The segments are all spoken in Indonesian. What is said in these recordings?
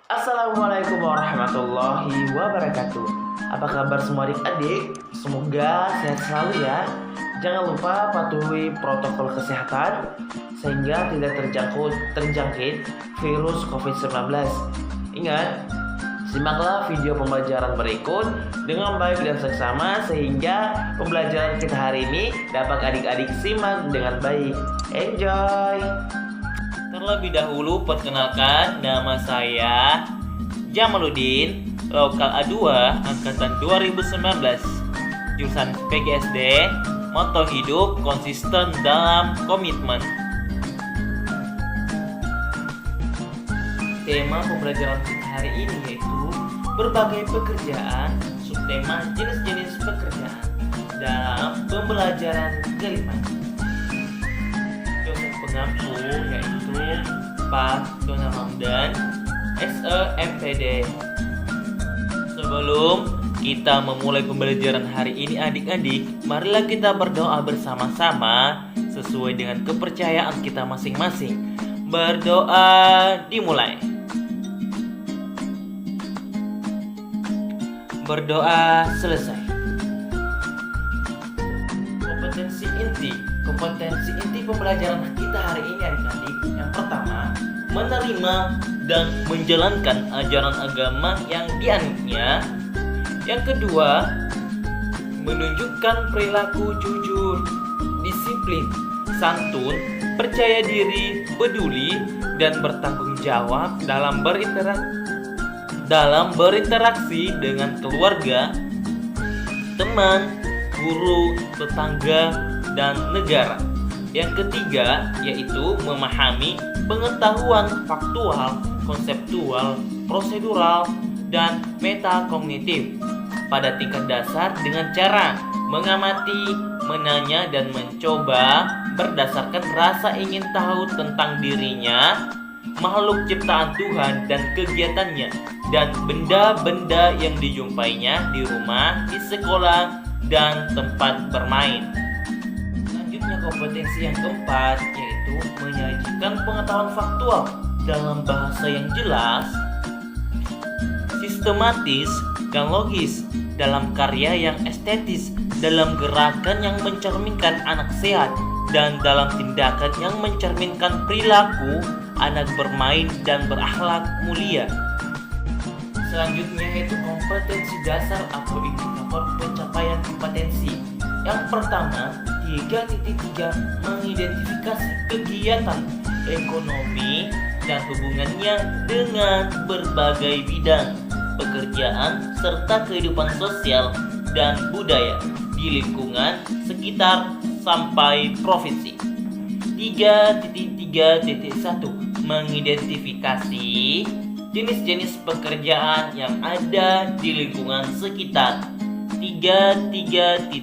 Assalamualaikum warahmatullahi wabarakatuh. Apa kabar semua adik-adik? Semoga sehat selalu ya. Jangan lupa patuhi protokol kesehatan sehingga tidak terjangkit virus COVID-19. Ingat, simaklah video pembelajaran berikut dengan baik dan seksama sehingga pembelajaran kita hari ini dapat adik-adik simak dengan baik. Enjoy! Terlebih dahulu perkenalkan, nama saya Jamaluddin, Lokal A2 Angkatan 2019, jurusan PGSD, moto hidup konsisten dalam komitmen. Tema pembelajaran kita hari ini yaitu berbagai pekerjaan, subtema jenis-jenis pekerjaan dalam pembelajaran kelima. Dosen pengampu yaitu Pak Donald Hamdan, SE MPD. Sebelum kita memulai pembelajaran hari ini adik-adik, marilah kita berdoa bersama-sama sesuai dengan kepercayaan kita masing-masing. Berdoa dimulai. Berdoa selesai. Kompetensi inti pembelajaran kita hari ini adik-adik. Yang pertama, menerima dan menjalankan ajaran agama yang dianutnya. Yang kedua, menunjukkan perilaku jujur, disiplin, santun, percaya diri, peduli, dan bertanggung jawab dalam berinteraksi dengan keluarga, teman, guru, tetangga, dan negara. Yang ketiga yaitu memahami pengetahuan faktual, konseptual, prosedural, dan metakognitif pada tingkat dasar dengan cara mengamati, menanya, dan mencoba berdasarkan rasa ingin tahu tentang dirinya, makhluk ciptaan Tuhan dan kegiatannya, dan benda-benda yang dijumpainya di rumah, di sekolah, dan tempat bermain. Selanjutnya kompetensi yang keempat yaitu menyajikan pengetahuan faktual dalam bahasa yang jelas, sistematis, dan logis, dalam karya yang estetis, dalam gerakan yang mencerminkan anak sehat, dan dalam tindakan yang mencerminkan perilaku anak bermain dan berakhlak mulia. Selanjutnya yaitu kompetensi dasar atau indikator pencapaian kompetensi. Yang pertama, 3.3 mengidentifikasi kegiatan ekonomi dan hubungannya dengan berbagai bidang pekerjaan serta kehidupan sosial dan budaya di lingkungan sekitar sampai provinsi. 3.3.1 mengidentifikasi jenis-jenis pekerjaan yang ada di lingkungan sekitar. 3.3.2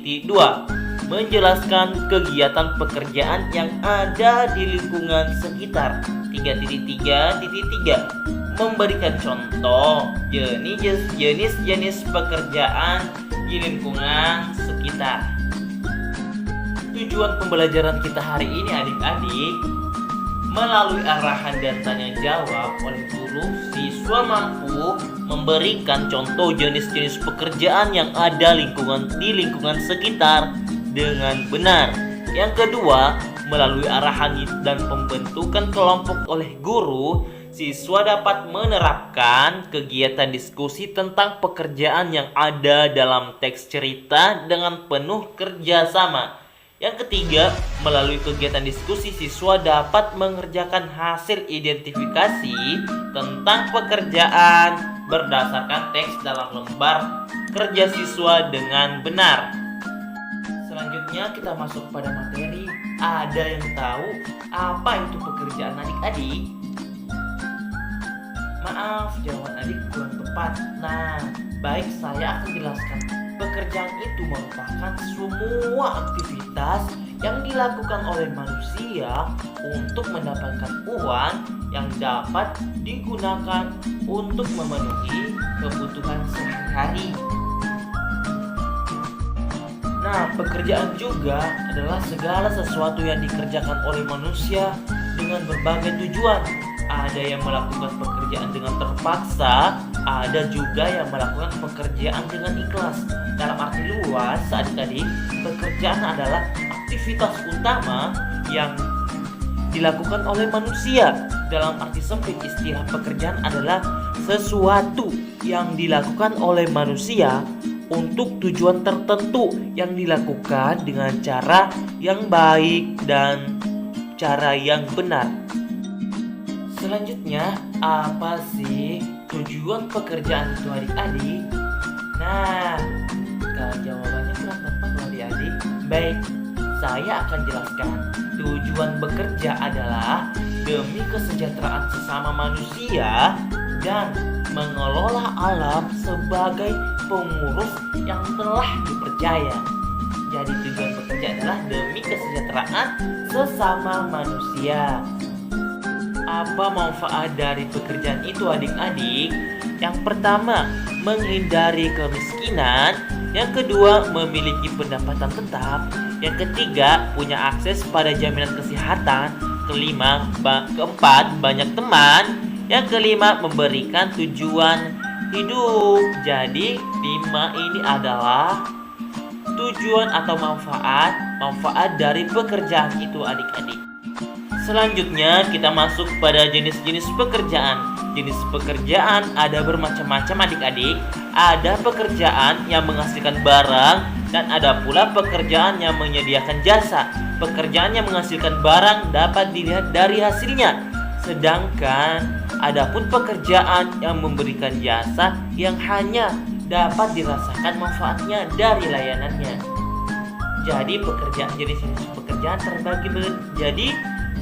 menjelaskan kegiatan pekerjaan yang ada di lingkungan sekitar. 3.3.3 memberikan contoh jenis-jenis pekerjaan di lingkungan sekitar. Tujuan pembelajaran kita hari ini adik-adik, melalui arahan dan tanya jawab oleh guru, siswa mampu memberikan contoh jenis-jenis pekerjaan yang ada di lingkungan sekitar dengan benar. Yang kedua, melalui arahan dan pembentukan kelompok oleh guru, siswa dapat menerapkan kegiatan diskusi tentang pekerjaan yang ada dalam teks cerita dengan penuh kerjasama. Yang ketiga, melalui kegiatan diskusi, siswa dapat mengerjakan hasil identifikasi tentang pekerjaan berdasarkan teks dalam lembar kerja siswa dengan benar. Selanjutnya kita masuk pada materi. Ada yang tahu apa itu pekerjaan adik-adik? Maaf, jawaban adik kurang tepat. Nah, baik, saya akan jelaskan. Pekerjaan itu merupakan semua aktivitas yang dilakukan oleh manusia untuk mendapatkan uang yang dapat digunakan untuk memenuhi kebutuhan sehari-hari. Nah, pekerjaan juga adalah segala sesuatu yang dikerjakan oleh manusia dengan berbagai tujuan. ada yang melakukan pekerjaan dengan terpaksa, ada juga yang melakukan pekerjaan dengan ikhlas. Dalam arti luas, adik-adik, pekerjaan adalah aktivitas utama yang dilakukan oleh manusia. Dalam arti sempit, istilah pekerjaan adalah sesuatu yang dilakukan oleh manusia untuk tujuan tertentu yang dilakukan dengan cara yang baik dan cara yang benar. Selanjutnya, apa sih tujuan pekerjaan itu, adik-adik? Nah, jawabannya kurang tepat loh, adik-adik. Baik, saya akan jelaskan. Tujuan bekerja adalah demi kesejahteraan sesama manusia dan mengelola alam sebagai pengurus yang telah dipercaya. Jadi tujuan bekerja adalah demi kesejahteraan sesama manusia. Apa manfaat dari pekerjaan itu, adik-adik? Yang pertama, menghindari kemiskinan. Yang kedua, memiliki pendapatan tetap. Yang ketiga, punya akses pada jaminan kesehatan. Keempat, banyak teman. Yang kelima, memberikan tujuan hidup. Jadi 5 ini adalah tujuan atau manfaat dari pekerjaan itu, adik-adik. Selanjutnya kita masuk pada jenis-jenis pekerjaan. Jenis pekerjaan ada bermacam-macam, adik-adik. Ada pekerjaan yang menghasilkan barang dan ada pula pekerjaan yang menyediakan jasa. Pekerjaan yang menghasilkan barang dapat dilihat dari hasilnya. Sedangkan adapun pekerjaan yang memberikan jasa yang hanya dapat dirasakan manfaatnya dari layanannya. Jadi jenis-jenis pekerjaan terbagi menjadi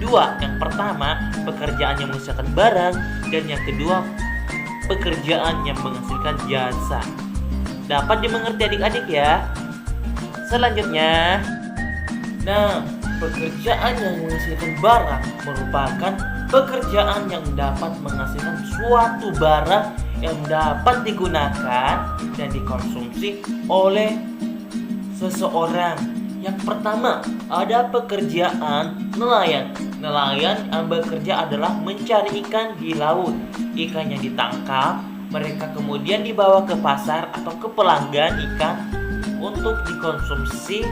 2. Yang pertama, pekerjaan yang menghasilkan barang, dan yang kedua, pekerjaan yang menghasilkan jasa. Dapat dimengerti, adik-adik ya? Selanjutnya, pekerjaan yang menghasilkan barang merupakan pekerjaan yang dapat menghasilkan suatu barang yang dapat digunakan dan dikonsumsi oleh seseorang. Yang pertama, ada pekerjaan nelayan. Nelayan yang bekerja adalah mencari ikan di laut. Ikan yang ditangkap, mereka kemudian dibawa ke pasar atau ke pelanggan ikan untuk dikonsumsi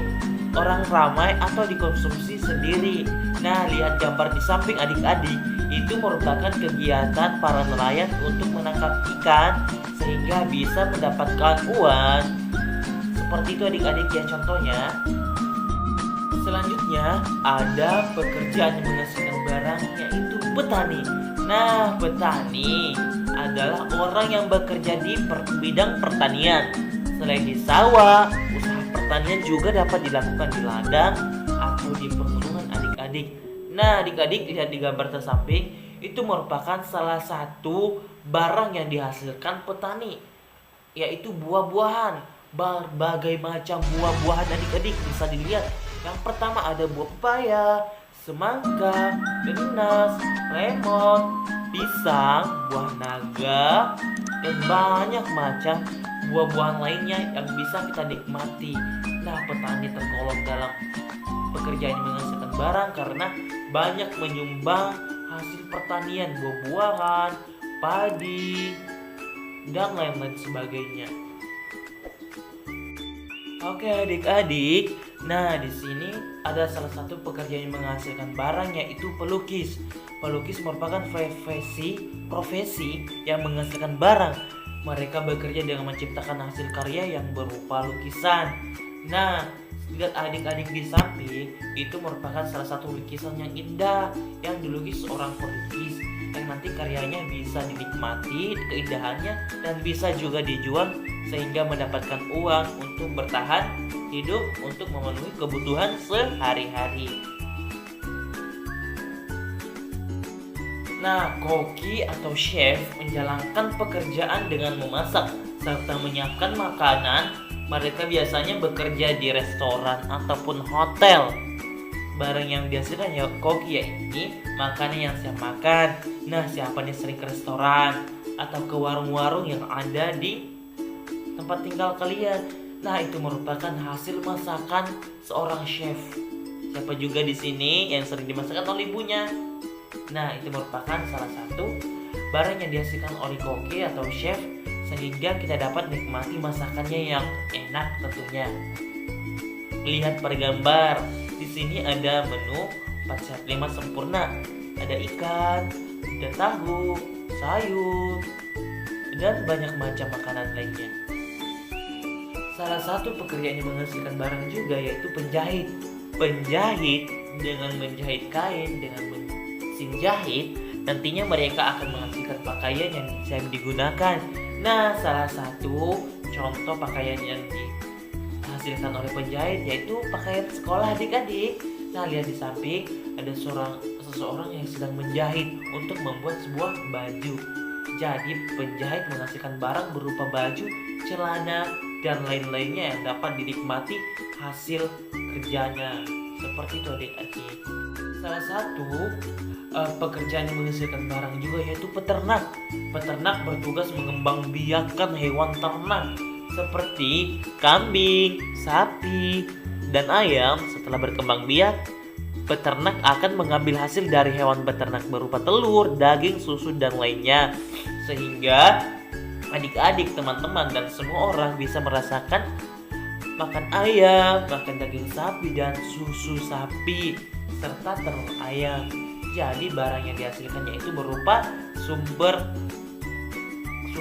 orang ramai atau dikonsumsi sendiri. Nah, lihat gambar di samping, adik-adik. Itu merupakan kegiatan para nelayan untuk menangkap ikan sehingga bisa mendapatkan uang. Seperti itu, adik-adik ya, contohnya. Selanjutnya, ada pekerjaan yang menghasilkan barang, yaitu petani. Nah, petani adalah orang yang bekerja di bidang pertanian. Selain di sawah, usaha pertanian juga dapat dilakukan di ladang atau di pegunungan, adik-adik. Nah, adik-adik lihat di gambar tersamping, itu merupakan salah satu barang yang dihasilkan petani, yaitu buah-buahan. Berbagai macam buah-buahan, adik-adik bisa dilihat. Yang pertama ada buah pepaya, semangka, genas, lemon, pisang, buah naga, dan banyak macam buah-buahan lainnya yang bisa kita nikmati. Nah, petani tergolong dalam pekerjaan yang menghasilkan barang karena banyak menyumbang hasil pertanian, buah-buahan, padi, dan lain-lain sebagainya. Oke, adik-adik. Nah, di sini ada salah satu pekerjaan yang menghasilkan barang, yaitu pelukis. Pelukis merupakan profesi yang menghasilkan barang. Mereka bekerja dengan menciptakan hasil karya yang berupa lukisan. Nah, lihat adik-adik di samping, itu merupakan salah satu lukisan yang indah yang dilukis seorang pelukis, yang nanti karyanya bisa dinikmati keindahannya dan bisa juga dijual sehingga mendapatkan uang untuk bertahan hidup untuk memenuhi kebutuhan sehari-hari. Nah, koki atau chef menjalankan pekerjaan dengan memasak serta menyiapkan makanan. Mereka biasanya bekerja di restoran ataupun hotel. Barang yang dihasilkan ya koki, yaitu makanan yang siap makan. Nah, siapa nih sering ke restoran atau ke warung-warung yang ada di tempat tinggal kalian? Nah, itu merupakan hasil masakan seorang chef. Siapa juga di sini yang sering dimasakkan oleh ibunya? Nah, itu merupakan salah satu barang yang dihasilkan oleh koki atau chef sehingga kita dapat nikmati masakannya yang enak tentunya. Lihat pada gambar. Di sini ada menu 4 sehat 5 sempurna. Ada ikan, ada tahu, sayur, dan banyak macam makanan lainnya. Salah satu pekerjaan yang menghasilkan barang juga yaitu penjahit. Penjahit dengan menjahit kain dengan mesin jahit, nantinya mereka akan menghasilkan pakaian yang bisa digunakan. Nah, salah satu contoh pakaian yang dihasilkan oleh penjahit yaitu pakaian sekolah adik-adik. Nah, lihat di samping ada seseorang yang sedang menjahit untuk membuat sebuah baju. Jadi penjahit menghasilkan barang berupa baju, celana, dan lain-lainnya yang dapat dinikmati hasil kerjanya. Seperti itu adik-adik. Salah satu pekerjaan yang menghasilkan barang juga yaitu peternak. Peternak bertugas mengembangbiakkan hewan ternak seperti kambing, sapi, dan ayam. Setelah berkembang biak, peternak akan mengambil hasil dari hewan peternak berupa telur, daging, susu, dan lainnya. Sehingga adik-adik, teman-teman, dan semua orang bisa merasakan makan ayam, makan daging sapi, dan susu sapi, serta telur ayam. Jadi barang yang dihasilkannya itu berupa sumber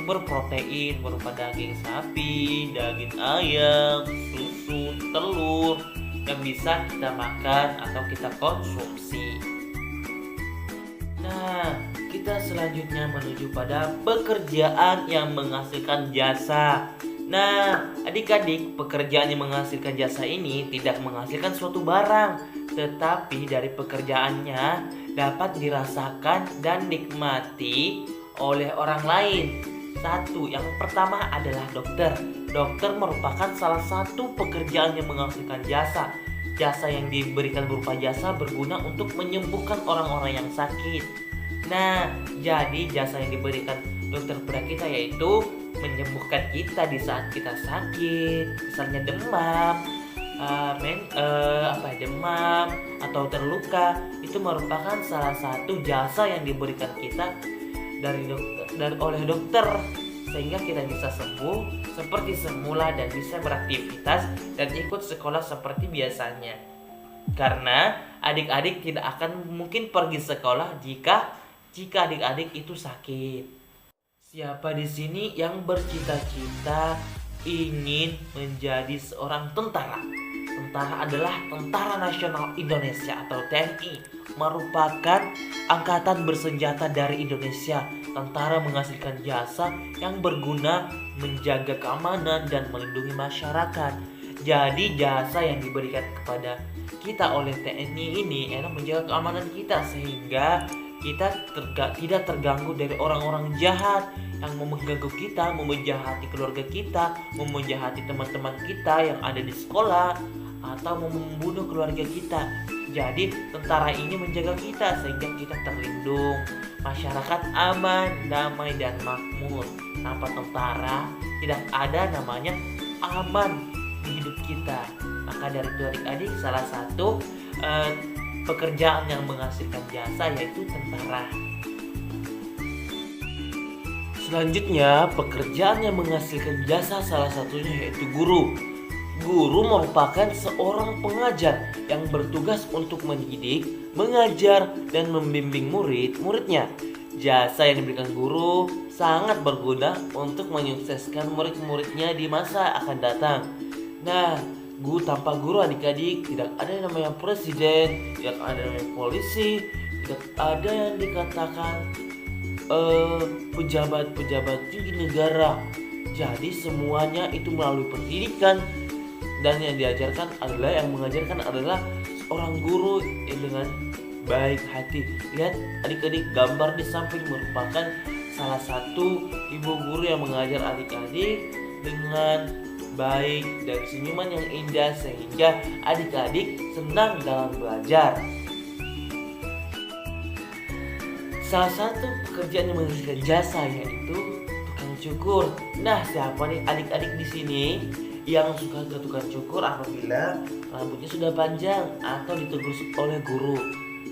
protein berupa daging sapi, daging ayam, susu, telur yang bisa kita makan atau kita konsumsi. Nah, kita selanjutnya menuju pada pekerjaan yang menghasilkan jasa. Nah, adik-adik, pekerjaan yang menghasilkan jasa ini tidak menghasilkan suatu barang, tetapi dari pekerjaannya dapat dirasakan dan nikmati oleh orang lain. Satu, yang pertama adalah dokter. Dokter merupakan salah satu pekerjaan yang menghasilkan jasa. Jasa yang diberikan berupa jasa berguna untuk menyembuhkan orang-orang yang sakit. Nah, jadi jasa yang diberikan dokter pada kita yaitu menyembuhkan kita di saat kita sakit, misalnya demam, demam atau terluka. Itu merupakan salah satu jasa yang diberikan kita oleh dokter sehingga kita bisa sembuh seperti semula dan bisa beraktivitas dan ikut sekolah seperti biasanya. Karena adik-adik tidak akan mungkin pergi sekolah jika adik-adik itu sakit. Siapa di sini yang bercita-cita ingin menjadi seorang tentara? Tentara adalah Tentara Nasional Indonesia atau TNI, merupakan angkatan bersenjata dari Indonesia. Tentara menghasilkan jasa yang berguna menjaga keamanan dan melindungi masyarakat. Jadi jasa yang diberikan kepada kita oleh TNI ini adalah menjaga keamanan kita sehingga kita tidak terganggu dari orang-orang jahat yang mau mengganggu kita, mau menjahati keluarga kita, mau menjahati teman-teman kita yang ada di sekolah, atau mau membunuh keluarga kita. Jadi tentara ini menjaga kita sehingga kita terlindung, masyarakat aman, damai, dan makmur. Tanpa tentara tidak ada namanya aman di hidup kita. Maka dari itu adik-adik, salah satu pekerjaan yang menghasilkan jasa yaitu tentara. Selanjutnya, pekerjaan yang menghasilkan jasa salah satunya yaitu guru. Guru merupakan seorang pengajar yang bertugas untuk mendidik, mengajar, dan membimbing murid-muridnya. Jasa yang diberikan guru sangat berguna untuk menyukseskan murid-muridnya di masa akan datang. Nah, tanpa guru adik-adik tidak ada yang namanya presiden, tidak ada yang namanya polisi, tidak ada yang dikatakan pejabat-pejabat tinggi negara. Jadi semuanya itu melalui pendidikan, dan yang mengajarkan adalah seorang guru yang dengan baik hati. Lihat adik-adik, gambar di samping merupakan salah satu ibu guru yang mengajar adik-adik dengan baik dan senyuman yang indah sehingga adik-adik senang dalam belajar. Salah satu pekerjaan yang menghasilkan jasa yaitu tukang cukur. Nah, siapa nih adik-adik di sini yang suka ke tukang cukur apabila rambutnya sudah panjang atau ditegur oleh guru?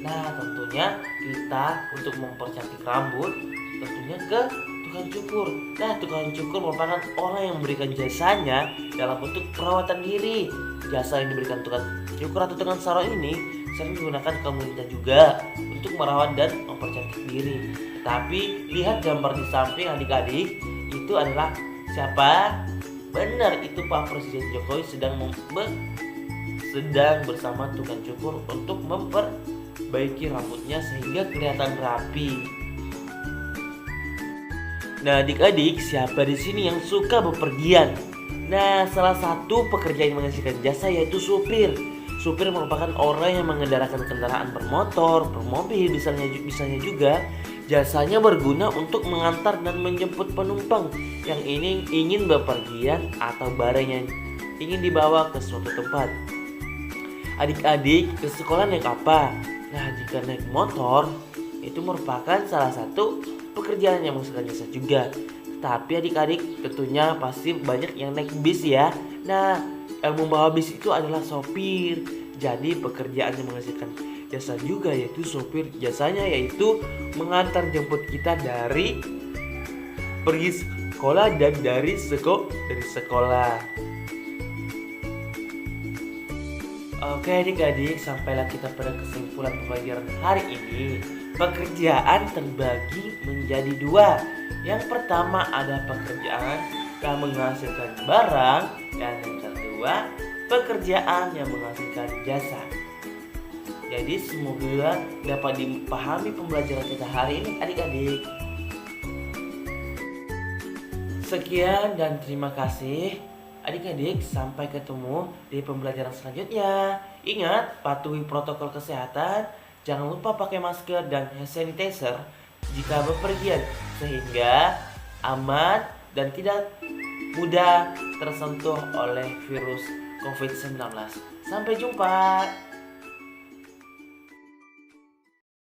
Nah, tentunya kita untuk mempercantik rambut tentunya ke tukang cukur. Nah, tukang cukur merupakan orang yang memberikan jasanya dalam bentuk perawatan diri. Jasa yang diberikan tukang cukur atau tukang salon ini sering digunakan kaum wanita juga untuk merawat dan mempercantik diri. Tetapi lihat gambar di samping adik-adik, itu adalah siapa? Benar, itu Pak Presiden Jokowi sedang bersama tukang cukur untuk memperbaiki rambutnya sehingga kelihatan rapi. Nah, adik-adik, siapa di sini yang suka bepergian? Nah, salah satu pekerjaan yang menghasilkan jasa yaitu supir. Supir merupakan orang yang mengendarakan kendaraan bermotor, bermobil, misalnya juga jasanya berguna untuk mengantar dan menjemput penumpang yang ingin bepergian atau barang yang ingin dibawa ke suatu tempat. Adik-adik, ke sekolah naik apa? Nah, jika naik motor, itu merupakan salah satu pekerjaan yang menghasilkan jasa juga. Tapi adik-adik tentunya pasti banyak yang naik bis ya. Nah, yang membawa bis itu adalah sopir. Jadi pekerjaan yang menghasilkan jasa juga yaitu sopir. Jasanya yaitu mengantar jemput kita dari pergi sekolah dan dari sekolah. Oke adik-adik, sampailah kita pada kesimpulan pembelajaran hari ini. Pekerjaan terbagi menjadi dua. Yang pertama ada pekerjaan yang menghasilkan barang, dan yang kedua pekerjaan yang menghasilkan jasa. Jadi semoga dapat dipahami pembelajaran kita hari ini adik-adik. Sekian dan terima kasih adik-adik, sampai ketemu di pembelajaran selanjutnya. Ingat, patuhi protokol kesehatan, jangan lupa pakai masker dan hand sanitizer jika bepergian sehingga aman dan tidak mudah tersentuh oleh virus COVID-19. Sampai jumpa.